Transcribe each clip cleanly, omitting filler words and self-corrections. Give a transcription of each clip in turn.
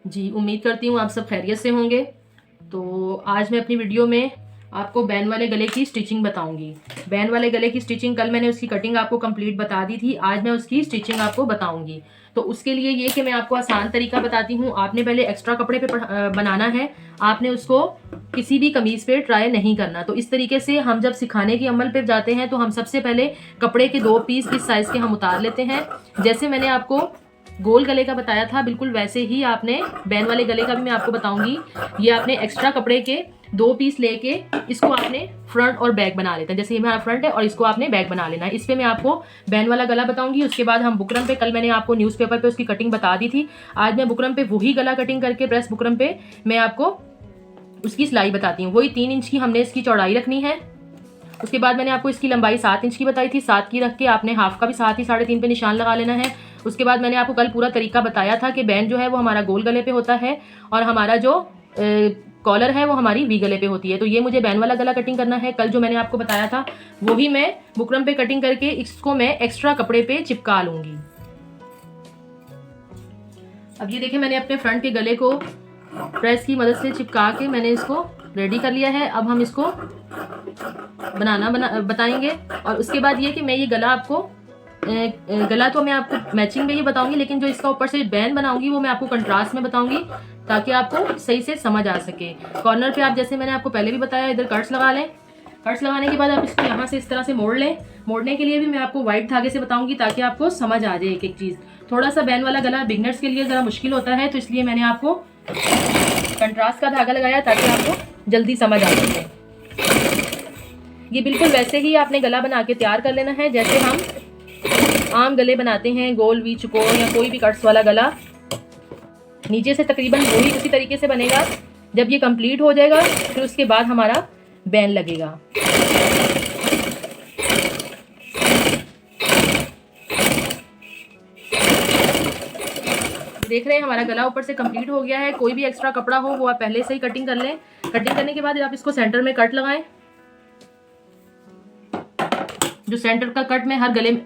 जी, उम्मीद करती हूँ आप सब खैरियत से होंगे। तो आज मैं अपनी वीडियो में आपको बैन वाले गले की स्टिचिंग बताऊंगी। बैन वाले गले की स्टिचिंग कल मैंने उसकी कटिंग आपको कंप्लीट बता दी थी, आज मैं उसकी स्टिचिंग आपको बताऊंगी। तो उसके लिए ये कि मैं आपको आसान तरीका बताती हूँ। आपने पहले एक्स्ट्रा कपड़े पे बनाना है, आपने उसको किसी भी कमीज पे ट्राई नहीं करना। तो इस तरीके से हम जब सिखाने की अमल पे जाते हैं तो हम सबसे पहले कपड़े के 2 पीस इस साइज के हम उतार लेते हैं। जैसे मैंने आपको गोल गले का बताया था, बिल्कुल वैसे ही आपने बैन वाले गले का भी मैं आपको बताऊंगी। ये आपने एक्स्ट्रा कपड़े के 2 पीस लेके इसको आपने फ्रंट और बैक बना लेते हैं। जैसे ये हमारा फ्रंट है और इसको आपने बैक बना लेना है। इस पे मैं आपको बैन वाला गला बताऊंगी। उसके बाद हम बुकरम पे, कल मैंने आपको न्यूज़पेपर पे उसकी कटिंग बता दी थी, आज मैं बुकरम पे वही गला कटिंग करके प्रेस बुकरम पे मैं आपको उसकी सिलाई बताती हूँ। वही 3 इंच की हमने इसकी चौड़ाई रखनी है। उसके बाद मैंने आपको इसकी लंबाई 7 इंच की बताई थी, 7 की रख के आपने हाफ का भी 7 ही 3.5 पे निशान लगा लेना है। उसके बाद मैंने आपको कल पूरा तरीका बताया था कि बैंड जो है वो हमारा गोल गले पे होता है और हमारा जो कॉलर है वो हमारी वी गले पे होती है। तो ये मुझे बैन वाला गला कटिंग करना है। कल जो मैंने आपको बताया था वही मैं बुकरम पे कटिंग करके इसको मैं एक्स्ट्रा कपड़े पे चिपका लूंगी। अब ये देखिए, मैंने अपने फ्रंट के गले को प्रेस की मदद से चिपका के मैंने इसको रेडी कर लिया है। अब हम इसको बताएंगे। और उसके बाद ये कि मैं ये गला आपको गला तो मैं आपको मैचिंग में ही बताऊंगी, लेकिन जो इसका ऊपर से बैन बनाऊंगी वो मैं आपको कंट्रास्ट में बताऊंगी ताकि आपको सही से समझ आ सके। कॉर्नर पे आप, जैसे मैंने आपको पहले भी बताया, इधर कट्स लगा लें। कट्स लगाने के बाद आप इसको यहाँ से इस तरह से मोड़ लें। मोड़ने के लिए भी मैं आपको व्हाइट धागे से बताऊंगी ताकि आपको समझ आ जाए एक एक चीज़। थोड़ा सा बैन वाला गला बिगनर्स के लिए ज़रा मुश्किल होता है, तो इसलिए मैंने आपको कंट्रास्ट का धागा लगाया ताकि आपको जल्दी समझ आ सके। ये बिल्कुल वैसे ही आपने गला बना के तैयार कर लेना है जैसे हम आम गले बनाते हैं, गोल वी चुकोर या कोई भी कट्स वाला गला। नीचे से तकरीबन वही उसी तरीके से बनेगा। जब ये कंप्लीट हो जाएगा फिर उसके बाद हमारा बैन लगेगा। देख रहे हैं हमारा गला ऊपर से कंप्लीट हो गया है। कोई भी एक्स्ट्रा कपड़ा हो वो आप पहले से ही कटिंग कर लें। कटिंग करने के बाद आप इसको सेंटर में कट लगाएं। जो सेंटर का कट मैं हर गले में,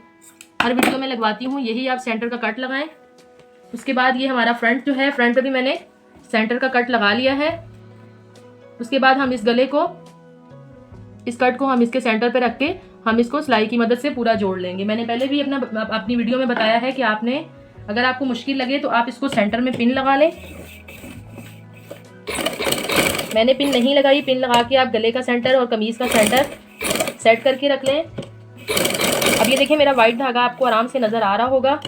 हर वीडियो में लगवाती हूँ, यही आप सेंटर का कट लगाएं। उसके बाद ये हमारा फ्रंट जो है, फ्रंट पे भी मैंने सेंटर का कट लगा लिया है। उसके बाद हम इस गले को, इस कट को हम इसके सेंटर पे रख के हम इसको सिलाई की मदद से पूरा जोड़ लेंगे। मैंने पहले भी अपनी वीडियो में बताया है कि आपने, अगर आपको मुश्किल लगे तो आप इसको सेंटर में पिन लगा लें। मैंने पिन नहीं लगाई, पिन लगा के आप गले का सेंटर और कमीज का सेंटर सेट करके रख लें। अब ये देखिए, मेरा व्हाइट धागा आपको आराम से नजर आ रहा होगा।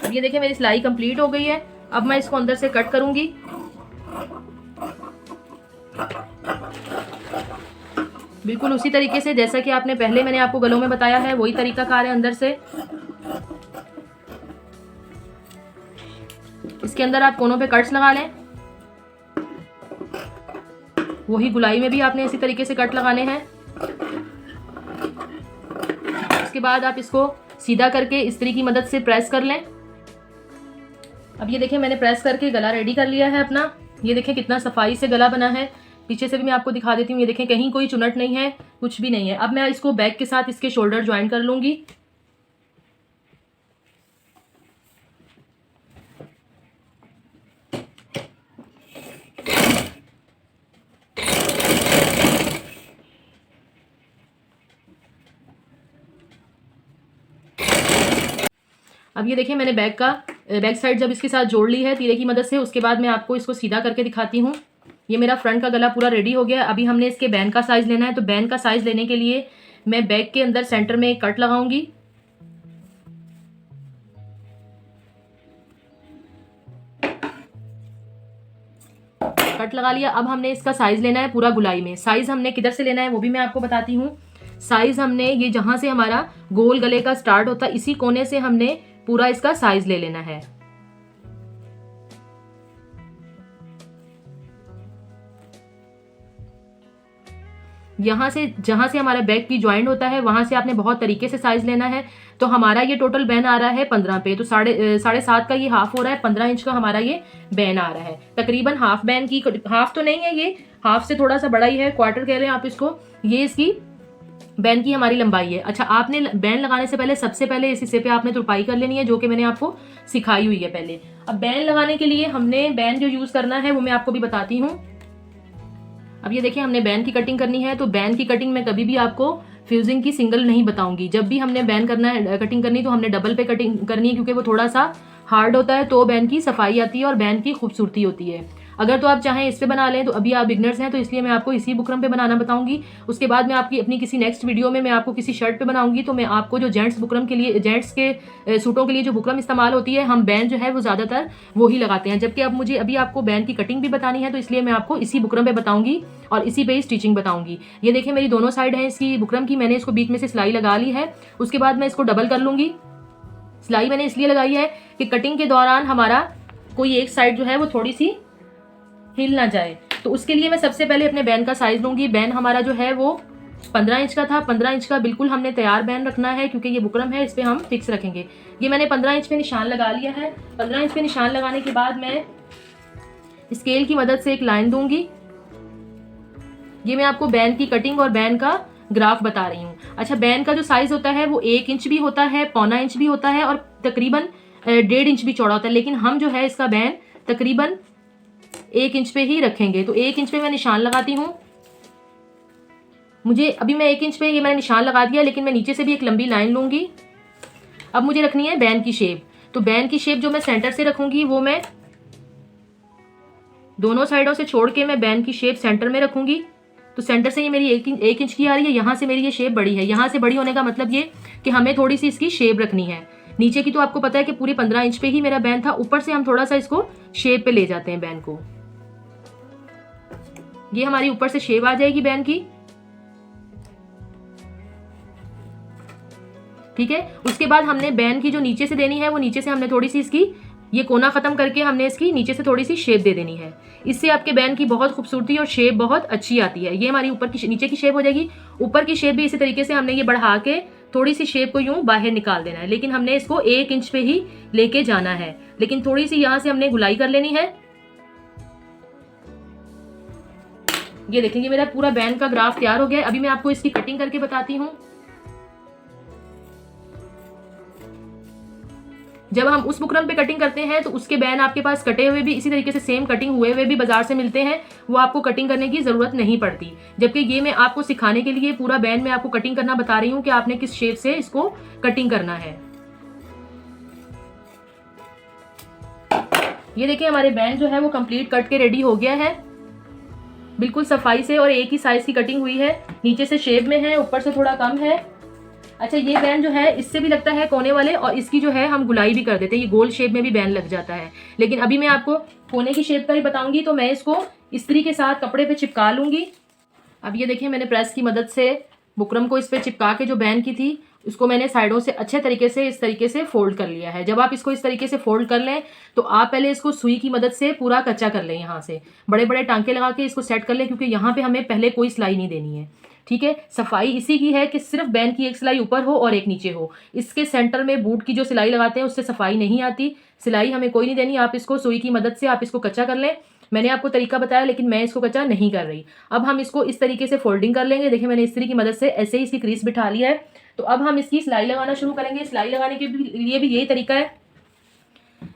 ये देखिए, मेरी सिलाई कंप्लीट हो गई है। अब मैं इसको अंदर से कट करूंगी। बिल्कुल उसी तरीके से जैसा कि आपने पहले मैंने आपको गलों में बताया है, वही तरीका कार है अंदर से। इसके अंदर आप कोनों पे कट्स लगा लें। वही गुलाई में भी आपने इसी तरीके से कट लगाने हैं। उसके बाद आप इसको सीधा करके इस्त्री की मदद से प्रेस कर लें। अब ये देखिए, मैंने प्रेस करके गला रेडी कर लिया है अपना। ये देखिए कितना सफाई से गला बना है। पीछे से भी मैं आपको दिखा देती हूँ। ये देखें, कहीं कोई चुनट नहीं है, कुछ भी नहीं है। अब मैं इसको बैक के साथ इसके शोल्डर ज्वाइन कर लूंगी। अब ये देखिए, मैंने बैक साइड जब इसके साथ जोड़ ली है तीरे की मदद से, उसके बाद मैं आपको इसको सीधा करके दिखाती हूँ। ये मेरा फ्रंट का गला पूरा रेडी हो गया है। अभी हमने इसके बैन का साइज लेना है। तो बैन का साइज लेने के लिए मैं बैक के अंदर सेंटर में एक कट लगाऊंगी। कट लगा लिया। अब हमने इसका साइज लेना है पूरा गुलाई में। साइज हमने किधर से लेना है वो भी मैं आपको बताती हूँ। साइज हमने ये जहां से हमारा गोल गले का स्टार्ट होता है, इसी कोने से हमने पूरा इसका साइज ले लेना है। यहाँ से जहां से हमारा बैक की ज्वाइंट होता है वहां से आपने बहुत तरीके से साइज लेना है। तो हमारा ये टोटल बैन आ रहा है 15 पे, तो साढ़े सात का ये हाफ हो रहा है, 15 इंच का हमारा ये बैन आ रहा है। तकरीबन हाफ बैन की, हाफ तो नहीं है ये, हाफ से थोड़ा सा बड़ा ही है, क्वार्टर कह रहे हैं आप इसको, ये इसकी बैन की हमारी लंबाई है। अच्छा, आपने बैन लगाने से पहले सबसे पहले इस हिस्से पे आपने तुरपाई कर लेनी है, जो कि मैंने आपको सिखाई हुई है पहले। अब बैन लगाने के लिए हमने बैन जो यूज करना है वो मैं आपको भी बताती हूँ। अब ये देखिए, हमने बैन की कटिंग करनी है, तो बैन की कटिंग मैं कभी भी आपको फ्यूजिंग की सिंगल नहीं बताऊंगी। जब भी हमने बैन करना है, कटिंग करनी, तो हमने डबल पे कटिंग करनी है, क्योंकि वो थोड़ा सा हार्ड होता है, तो बैन की सफाई आती है और बैन की खूबसूरती होती है। अगर तो आप चाहें इस पे बना लें, तो अभी आप बिगनर्स हैं, तो इसलिए मैं आपको इसी बुकरम पे बनाना बताऊंगी। उसके बाद मैं आपकी अपनी किसी नेक्स्ट वीडियो में मैं आपको किसी शर्ट पे बनाऊंगी, तो मैं आपको जो जेंट्स बुकरम के लिए, जेंट्स के सूटों के लिए जो बुकरम इस्तेमाल होती है, हम बैन जो है वो ज़्यादातर वो ही लगाते हैं। जबकि अब मुझे अभी आपको बैन की कटिंग भी बतानी है, तो इसलिए मैं आपको इसी बुकरम पे बताऊंगी और इसी पे ही स्टिचिंग बताऊंगी। ये देखिए, मेरी दोनों साइड है इसकी बुकरम की, मैंने इसको बीच में से सिलाई लगा ली है। उसके बाद मैं इसको डबल कर लूंगी। सिलाई मैंने इसलिए लगाई है कि कटिंग के दौरान हमारा कोई एक साइड जो है वो थोड़ी सी हिल ना जाए। तो उसके लिए मैं सबसे पहले अपने बैन का साइज लूंगी। बैन हमारा जो है वो 15 इंच का था। 15 इंच का बिल्कुल हमने तैयार बैन रखना है, क्योंकि ये बुकरम है, इस पे हम फिक्स रखेंगे। ये मैंने 15 इंच पे निशान लगा लिया है। 15 इंच पे निशान लगाने के बाद मैं स्केल की मदद से एक लाइन दूंगी। ये मैं आपको बैन की कटिंग और बैन का ग्राफ बता रही हूँ। अच्छा, बैन का जो साइज होता है वो 1 इंच भी होता है, 1.25 इंच भी होता है और तकरीबन 1.5 इंच भी चौड़ा होता है, लेकिन हम जो है इसका बैन तकरीबन 1 इंच पे ही रखेंगे। तो 1 इंच पे मैं निशान लगाती हूँ। मुझे अभी मैं 1 इंच पे ये मैंने निशान लगा दिया, लेकिन मैं नीचे से भी एक लंबी लाइन लूंगी। अब मुझे रखनी है बैन की शेप। तो बैन की शेप जो मैं सेंटर से रखूंगी, वो मैं दोनों साइडों से छोड़ के मैं बैन की शेप सेंटर में रखूंगी। तो सेंटर से ये मेरी 1 इंच की आ रही है, यहाँ से मेरी ये शेप बड़ी है। यहाँ से बड़ी होने का मतलब ये कि हमें थोड़ी सी इसकी शेप रखनी है। नीचे की तो आपको पता है कि पूरी 15 इंच पे ही मेरा बैन था, ऊपर से हम थोड़ा सा इसको शेप पे ले जाते हैं बैन को। ये हमारी ऊपर से शेप आ जाएगी बैन की, ठीक है। उसके बाद हमने बैन की जो नीचे से देनी है, वो नीचे से हमने थोड़ी सी इसकी ये कोना खत्म करके हमने इसकी नीचे से थोड़ी सी शेप दे देनी है। इससे आपके बैन की बहुत खूबसूरती और शेप बहुत अच्छी आती है। ये हमारी ऊपर की नीचे की शेप हो जाएगी। ऊपर की शेप भी इसी तरीके से हमने ये बढ़ा के थोड़ी सी शेप को यूं बाहर निकाल देना है, लेकिन हमने इसको 1 इंच पे ही लेके जाना है। लेकिन थोड़ी सी यहाँ से हमने गुलाई कर लेनी है। ये देखेंगे मेरा पूरा बैन का ग्राफ तैयार हो गया है। अभी मैं आपको इसकी कटिंग करके बताती हूँ। जब हम उस बुकरम पे कटिंग करते हैं, तो उसके बैन आपके पास कटे हुए भी इसी तरीके से सेम कटिंग हुए हुए भी बाजार से मिलते हैं, वो आपको कटिंग करने की जरूरत नहीं पड़ती। जबकि ये मैं आपको सिखाने के लिए पूरा बैन में आपको कटिंग करना बता रही हूँ कि आपने किस शेप से इसको कटिंग करना है। ये देखिए, हमारे बैन जो है वो कंप्लीट कट के रेडी हो गया है, बिल्कुल सफाई से, और एक ही साइज की कटिंग हुई है। नीचे से शेप में है, ऊपर से थोड़ा कम है। अच्छा, ये बैन जो है इससे भी लगता है कोने वाले, और इसकी जो है हम गुलाई भी कर देते हैं। ये गोल शेप में भी बैन लग जाता है, लेकिन अभी मैं आपको कोने की शेप का ही बताऊंगी। तो मैं इसको इस्त्री के साथ कपड़े पे चिपका लूंगी। अब ये देखिए, मैंने प्रेस की मदद से बुकरम को इस पे चिपका के जो बैन की थी उसको मैंने साइडों से अच्छे तरीके से इस तरीके से फोल्ड कर लिया है। जब आप इसको इस तरीके से फोल्ड कर लें, तो आप पहले इसको सुई की मदद से पूरा कच्चा कर लें। यहाँ से बड़े बड़े टांके लगा के इसको सेट कर लें, क्योंकि यहाँ पे हमें पहले कोई सिलाई नहीं देनी है, ठीक है। सफाई इसी की है कि सिर्फ बैन की एक सिलाई ऊपर हो और एक नीचे हो। इसके सेंटर में बूट की जो सिलाई लगाते हैं उससे सफाई नहीं आती, सिलाई हमें कोई नहीं देनी। आप इसको सुई की मदद से आप इसको कच्चा कर लें। मैंने आपको तरीका बताया, लेकिन मैं इसको कच्चा नहीं कर रही। अब हम इसको इस तरीके से फोल्डिंग कर लेंगे। देखिए, मैंने इस्त्री की मदद से ऐसे ही इसकी क्रीज बिठा लिया है। तो अब हम इसकी सिलाई लगाना शुरू करेंगे। सिलाई लगाने के लिए भी यही तरीका है।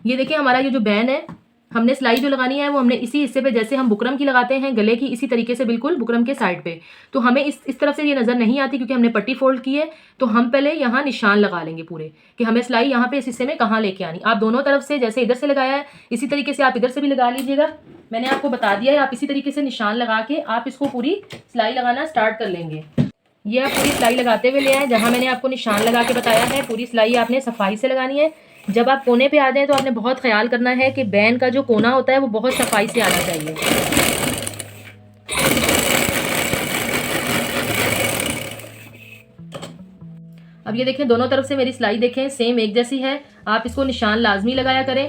ये देखिए, हमारा ये जो बैन है, हमने सिलाई जो लगानी है वो हमने इसी हिस्से पे, जैसे हम बुकरम की लगाते हैं गले की, इसी तरीके से बिल्कुल बुकरम के साइड पे। तो हमें इस तरफ से ये नज़र नहीं आती, क्योंकि हमने पट्टी फोल्ड की है। तो हम पहले यहाँ निशान लगा लेंगे पूरे, कि हमें सिलाई यहाँ पे इस हिस्से में कहाँ लेके आनी। आप दोनों तरफ से, जैसे इधर से लगाया है इसी तरीके से आप इधर से भी लगा लीजिएगा। मैंने आपको बता दिया है, आप इसी तरीके से निशान लगा के आप इसको पूरी सिलाई लगाना स्टार्ट कर लेंगे। ये आप पूरी सिलाई लगाते हुए ले आए, जहाँ मैंने आपको निशान लगा के बताया है। पूरी सिलाई आपने सफाई से लगानी है। जब आप कोने पे आ जाएं, तो आपने बहुत ख्याल करना है कि बैन का जो कोना होता है वो बहुत सफाई से आना चाहिए। अब ये देखें, दोनों तरफ से मेरी सिलाई देखें सेम एक जैसी है। आप इसको निशान लाजमी लगाया करें।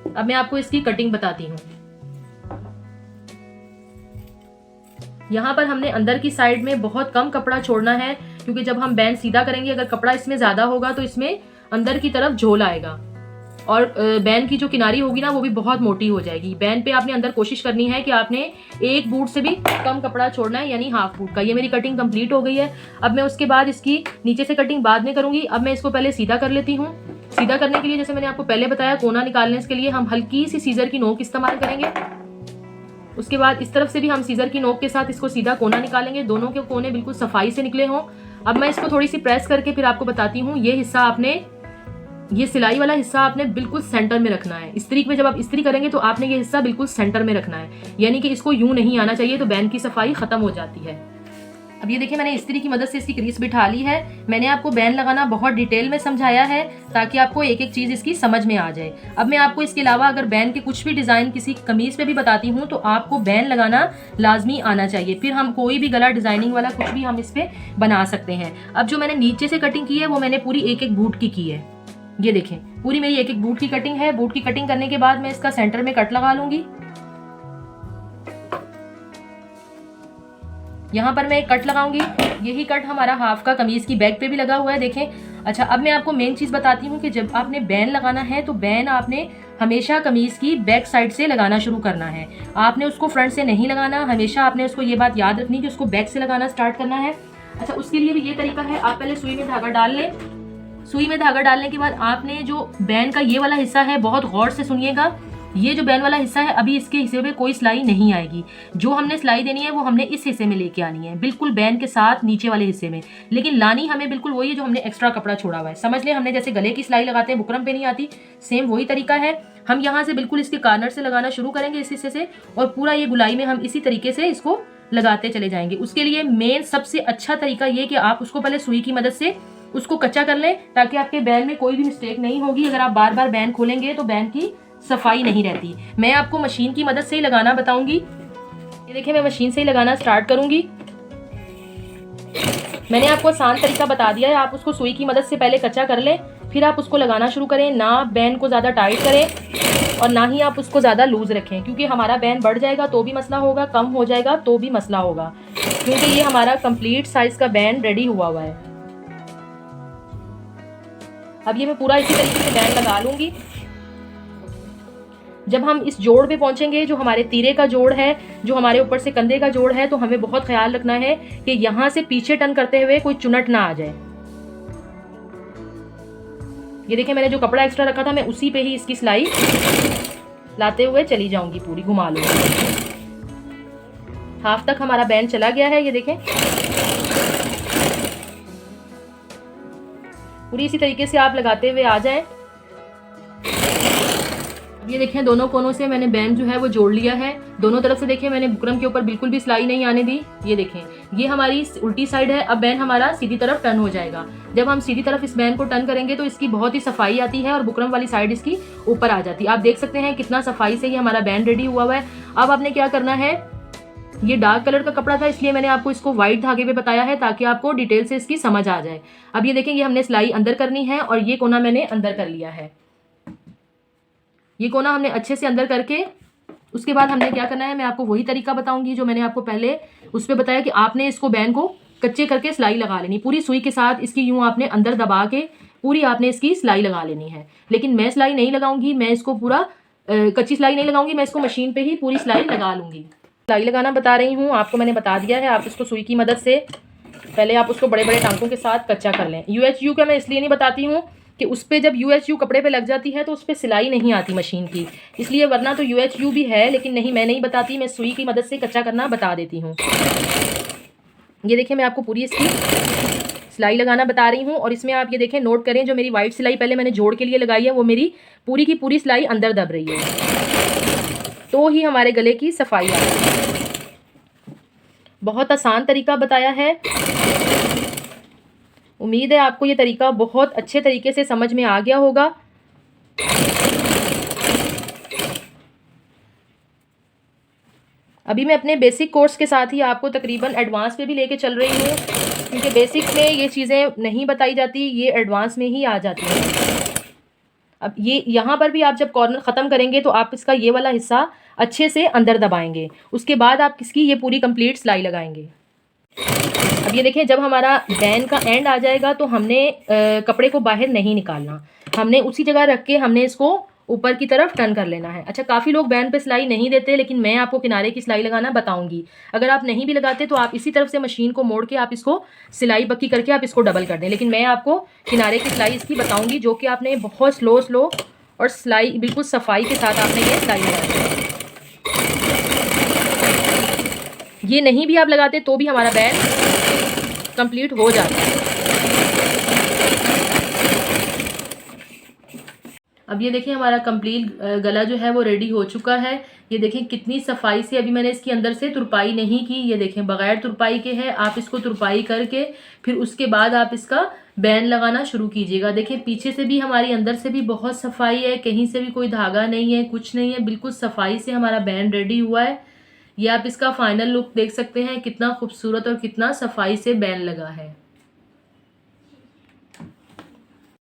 अब मैं आपको इसकी कटिंग बताती हूँ। यहाँ पर हमने अंदर की साइड में बहुत कम कपड़ा छोड़ना है, क्योंकि जब हम बैंड सीधा करेंगे अगर कपड़ा इसमें ज़्यादा होगा तो इसमें अंदर की तरफ झोल आएगा और बैंड की जो किनारी होगी ना वो भी बहुत मोटी हो जाएगी। बैंड पे आपने अंदर कोशिश करनी है कि आपने 1 बूट से भी कम कपड़ा छोड़ना है, यानी हाफ बूट का। ये मेरी कटिंग कंप्लीट हो गई है। अब मैं उसके बाद इसकी नीचे से कटिंग बाद में करूंगी। अब मैं इसको पहले सीधा कर लेती हूँ। सीधा करने के लिए जैसे मैंने आपको पहले बताया, कोना निकालने के लिए हम हल्की सी सीजर की नोक इस्तेमाल करेंगे। उसके बाद इस तरफ से भी हम सीजर की नोक के साथ इसको सीधा कोना निकालेंगे, दोनों के कोने बिल्कुल सफाई से निकले हों। अब मैं इसको थोड़ी सी प्रेस करके फिर आपको बताती हूँ। ये हिस्सा आपने, ये सिलाई वाला हिस्सा आपने बिल्कुल सेंटर में रखना है। इस्त्री में जब आप इस्त्री करेंगे तो आपने ये हिस्सा बिल्कुल सेंटर में रखना है, यानी कि इसको यूं नहीं आना चाहिए, तो बैंड की सफाई खत्म हो जाती है। अब ये देखिए मैंने इस्त्री की मदद से इसकी क्रीज बिठा ली है। मैंने आपको बैंड लगाना बहुत डिटेल में समझाया है ताकि आपको एक एक चीज़ इसकी समझ में आ जाए। अब मैं आपको इसके अलावा अगर बैंड के कुछ भी डिज़ाइन किसी कमीज पे भी बताती हूँ तो आपको बैंड लगाना लाजमी आना चाहिए, फिर हम कोई भी गला डिजाइनिंग वाला कुछ भी हम इस पर बना सकते हैं। अब जो मैंने नीचे से कटिंग की है वो मैंने पूरी एक एक बूट की है। ये देखें पूरी मेरी एक एक बूट की कटिंग है। बूट की कटिंग करने के बाद मैं इसका सेंटर में कट लगा लूंगी। यहाँ पर मैं एक कट लगाऊंगी। यही कट हमारा हाफ का कमीज की बैक पे भी लगा हुआ है, देखें। अच्छा, अब मैं आपको मेन चीज बताती हूँ कि जब आपने बैन लगाना है तो बैन आपने हमेशा कमीज की बैक साइड से लगाना शुरू करना है। आपने उसको फ्रंट से नहीं लगाना, हमेशा आपने उसको ये बात याद रखनी कि उसको बैक से लगाना स्टार्ट करना है। अच्छा, उसके लिए भी ये तरीका है, आप पहले सुई में धागा डाल लें। सुई में धागा डालने के बाद आपने जो बैन का ये वाला हिस्सा है, बहुत गौर से सुनिएगा, ये जो बैन वाला हिस्सा है अभी इसके हिस्से में कोई सिलाई नहीं आएगी। जो हमने सिलाई देनी है वो हमने इस हिस्से में लेके आनी है, बिल्कुल बैन के साथ नीचे वाले हिस्से में, लेकिन लानी हमें बिल्कुल वही है जो हमने एक्स्ट्रा कपड़ा छोड़ा हुआ है। समझ ले, हमने जैसे गले की सिलाई लगाते हैं बुकरम पे नहीं आती, सेम वही तरीका है। हम यहाँ से बिल्कुल इसके कॉर्नर से लगाना शुरू करेंगे इस हिस्से से, और पूरा ये गुलाई में हम इसी तरीके से इसको लगाते चले जाएंगे। उसके लिए मेन सबसे अच्छा तरीका ये कि आप उसको पहले सुई की मदद से उसको कच्चा कर लें ताकि आपके बैन में कोई भी मिस्टेक नहीं होगी। अगर आप बार बार बैन खोलेंगे तो बैन की सफाई नहीं रहती। मैं आपको मशीन की मदद से ही लगाना बताऊंगी। ये देखिए मैं मशीन से ही लगाना स्टार्ट करूंगी। मैंने आपको आसान तरीका बता दिया है, आप उसको सुई की मदद से पहले कच्चा कर लें, फिर आप उसको लगाना शुरू करें। ना बैन को ज़्यादा टाइट करें और ना ही आप उसको ज़्यादा लूज रखें, क्योंकि हमारा बैन बढ़ जाएगा तो भी मसला होगा, कम हो जाएगा तो भी मसला होगा, क्योंकि ये हमारा कंप्लीट साइज का बैन रेडी हुआ हुआ है। अब ये मैं पूरा इसी तरीके से बैन लगा लूंगी। जब हम इस जोड़ पे पहुंचेंगे, जो हमारे तीरे का जोड़ है, जो हमारे ऊपर से कंधे का जोड़ है, तो हमें बहुत ख्याल रखना है कि यहाँ से पीछे टर्न करते हुए कोई चुनट ना आ जाए। ये देखिए मैंने जो कपड़ा एक्स्ट्रा रखा था मैं उसी पे ही इसकी सिलाई लाते हुए चली जाऊंगी, पूरी घुमा लूंगी। हाफ तक हमारा बैंड चला गया है, ये देखें। पूरी इसी तरीके से आप लगाते हुए आ जाएं। ये देखें दोनों कोनों से मैंने बैंड जो है वो जोड़ लिया है। दोनों तरफ से देखें मैंने बुकरम के ऊपर बिल्कुल भी सिलाई नहीं आने दी। ये देखें ये हमारी उल्टी साइड है। अब बैंड हमारा सीधी तरफ टर्न हो जाएगा। जब हम सीधी तरफ इस बैंड को टर्न करेंगे तो इसकी बहुत ही सफाई आती है और बुकरम वाली साइड इसकी ऊपर आ जाती है। आप देख सकते हैं कितना सफाई से ये हमारा बैंड रेडी हुआ हुआ है। अब आपने क्या करना है, ये डार्क कलर का कपड़ा था इसलिए मैंने आपको इसको व्हाइट धागे पे बताया है ताकि आपको डिटेल से इसकी समझ आ जाए। अब ये देखें ये हमने सिलाई अंदर करनी है और ये कोना मैंने अंदर कर लिया है। ये कोना हमने अच्छे से अंदर करके उसके बाद हमने क्या करना है मैं आपको वही तरीका बताऊंगी जो मैंने आपको पहले उस पर बताया कि आपने इसको बैंड को कच्चे करके सिलाई लगा लेनी। पूरी सुई के साथ इसकी यूं आपने अंदर दबा के पूरी आपने इसकी सिलाई लगा लेनी है। लेकिन मैं सिलाई नहीं लगाऊंगी, मैं इसको पूरा कच्ची सिलाई नहीं लगाऊंगी, मैं इसको मशीन पे ही पूरी सिलाई लगा लूंगी। सिलाई लगाना बता रही हूँ आपको, मैंने बता दिया है। आप इसको सुई की मदद से पहले आप उसको बड़े बड़े टांकों के साथ कच्चा कर लें। UHU का मैं इसलिए नहीं बताती हूँ कि उस पर जब UHU कपड़े पे लग जाती है तो उस पर सिलाई नहीं आती मशीन की, इसलिए। वरना तो UHU भी है लेकिन नहीं, मैं नहीं बताती, मैं सुई की मदद से कच्चा करना बता देती हूँ। ये देखिए मैं आपको पूरी इसकी सिलाई लगाना बता रही हूँ और इसमें आप ये देखें नोट करें जो मेरी वाइट सिलाई पहले मैंने जोड़ के लिए लगाई है वो मेरी पूरी की पूरी सिलाई अंदर दब रही है, तो ही हमारे गले की सफाई आती है। बहुत आसान तरीका बताया है। उम्मीद है आपको ये तरीका बहुत अच्छे तरीके से समझ में आ गया होगा। अभी मैं अपने बेसिक कोर्स के साथ ही आपको तकरीबन एडवांस पे भी लेके चल रही हूँ, क्योंकि बेसिक में ये चीज़ें नहीं बताई जाती, ये एडवांस में ही आ जाती हैं। अब ये यहाँ पर भी आप जब कॉर्नर ख़त्म करेंगे तो आप इसका ये वाला हिस्सा अच्छे से अंदर दबाएंगे, उसके बाद आप इसकी ये पूरी कंप्लीट सिलाई लगाएंगे। अब ये देखिए, जब हमारा बैन का एंड आ जाएगा तो हमने कपड़े को बाहर नहीं निकालना, हमने उसी जगह रख के हमने इसको ऊपर की तरफ टर्न कर लेना है। अच्छा, काफ़ी लोग बैन पे सिलाई नहीं देते, लेकिन मैं आपको किनारे की सिलाई लगाना बताऊंगी। अगर आप नहीं भी लगाते तो आप इसी तरफ से मशीन को मोड़ के आप इसको सिलाई पक्की करके आप इसको डबल कर दें, लेकिन मैं आपको किनारे की सिलाई इसकी बताऊंगी, जो कि आपने बहुत स्लो और सिलाई बिल्कुल सफाई के साथ आपने ये सिलाई लगानी है। ये नहीं भी आप लगाते तो भी हमारा बैन कंप्लीट हो जाता है। अब ये देखिए, हमारा कंप्लीट गला जो है वो रेडी हो चुका है। ये देखें कितनी सफाई से, अभी मैंने इसके अंदर से तुरपाई नहीं की। ये देखें बगैर तुरपाई के है। आप इसको तुरपाई करके फिर उसके बाद आप इसका बैन लगाना शुरू कीजिएगा। देखिए पीछे से भी हमारी, अंदर से भी बहुत सफाई है, कहीं से भी कोई धागा नहीं है, कुछ नहीं है, बिल्कुल सफाई से हमारा बैन रेडी हुआ है। ये आप इसका फाइनल लुक देख सकते हैं, कितना खूबसूरत और कितना सफाई से बैन लगा है।